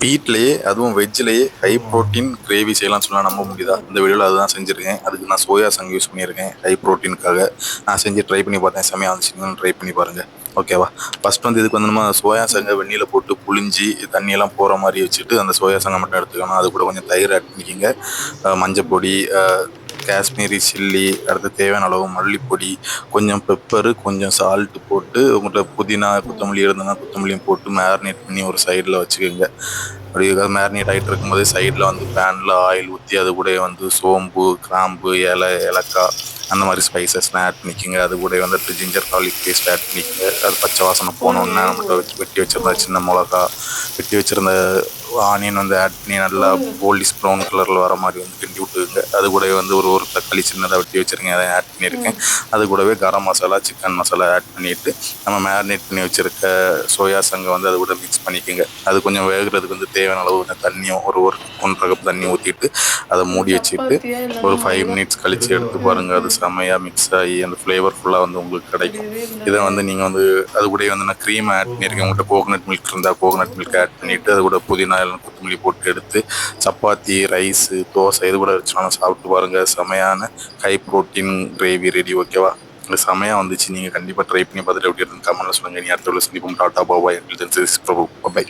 வீட்லயே அதுவும் வெஜ்ஜிலேயே high protein gravy செய்யலாம்னு சொன்னால் நம்ப முடியுதா? இந்த வீடியோவில் அதுதான் செஞ்சுருக்கேன். அதுக்கு நான் சோயா சங்க் யூஸ் பண்ணியிருக்கேன் ஹை ப்ரோட்டீனுக்காக. நான் செஞ்சு ட்ரை பண்ணி பார்த்தேன், செமையாக வந்துச்சு. நீங்களும் ட்ரை பண்ணி பாருங்கள், ஓகேவா? ஃபர்ஸ்ட் வந்து இதுக்கு வந்து நம்ம சோயா சங்கை வெந்நியில் போட்டு புழிஞ்சி தண்ணியெல்லாம் போகிற மாதிரி வச்சுட்டு அந்த சோயா சங்கை மட்டும் எடுத்துக்கணும். அது கூட கொஞ்சம் தயிர் ஆட் பண்ணிக்கிங்க, மஞ்சப்பொடி, காஷ்மீரி சில்லி, அடுத்து தேவையான அளவு மல்லிப்பொடி, கொஞ்சம் பெப்பரு, கொஞ்சம் சால்ட்டு போட்டு உங்கள்கிட்ட புதினா கொத்தமல்லி இருந்ததுன்னா கொத்தமல்லியும் போட்டு மேரினேட் பண்ணி ஒரு சைடில் வச்சுக்கோங்க. அப்படி மேரினேட் ஆகிட்டு இருக்கும்போது சைடில் வந்து பேனில் ஆயில் ஊற்றி அது கூட வந்து சோம்பு, கிராம்பு, ஏலக்காய் அந்த மாதிரி ஸ்பைசஸ்லாம் ஆட் பண்ணிக்கோங்க. அது கூட வந்துட்டு ஜிஞ்சர் கார்லிக் பேஸ்ட் ஆட் பண்ணிக்கோங்க. அது பச்சை வாசனை போனோன்னே நம்மகிட்ட வெட்டி வச்சுருந்த சின்ன மிளகா, வெட்டி வச்சுருந்த ஆனியன் வந்து ஆட் பண்ணி நல்லா கோல்டிஷ் ப்ரௌன் கலரில் வர மாதிரி வந்து கிண்டி விட்டுக்குங்க. அது கூடவே வந்து ஒரு தக்காளி சின்னதாக வெட்டி வச்சுருங்க, அதை ஆட் பண்ணியிருக்கேன். அது கூடவே கரம் மசாலா, சிக்கன் மசாலா ஆட் பண்ணிவிட்டு நம்ம மேரினேட் பண்ணி வச்சுருக்க சோயா சங்கை வந்து அது கூட மிக்ஸ் பண்ணிக்கோங்க. அது கொஞ்சம் வேகிறதுக்கு வந்து தேவையான அளவு கொஞ்சம் தண்ணியும் ஒரு 1.5 கப் தண்ணி ஊற்றிட்டு அதை மூடி வச்சுட்டு ஒரு 5 மினிட்ஸ் கழித்து எடுத்து பாருங்கள். அது செம்மையாக மிக்ஸ் ஆகி அந்த ஃப்ளேவர் ஃபுல்லாக வந்து உங்களுக்கு கிடைக்கும். இதை வந்து நீங்கள் வந்து அது கூட வந்து நான் க்ரீம் ஆட் பண்ணியிருக்கேன். உங்கள்கிட்ட கோகனட் மில்க் இருந்தால் கோகனட் மில்க் ஆட் பண்ணிவிட்டு அது கூட புதினா எல்லாம் கொத்தமல்லி போட்டு எடுத்து சப்பாத்தி, ரைஸு, தோசை இது கூட வச்சுனாலும் சாப்பிட்டு பாருங்கள். செமையான ஹை ப்ரோட்டீன் கிரேவி ரெடி, ஓகேவா? இது செமையாக வந்துச்சு. நீங்கள் கண்டிப்பாக ட்ரை பண்ணி பார்த்துட்டு எப்படி இருக்குன்னு கமெண்ட்டில் சொல்லுங்கள். நீ அடுத்த வீடியோவில் சந்திப்போம். Tata bye bye. பிரபு, பை.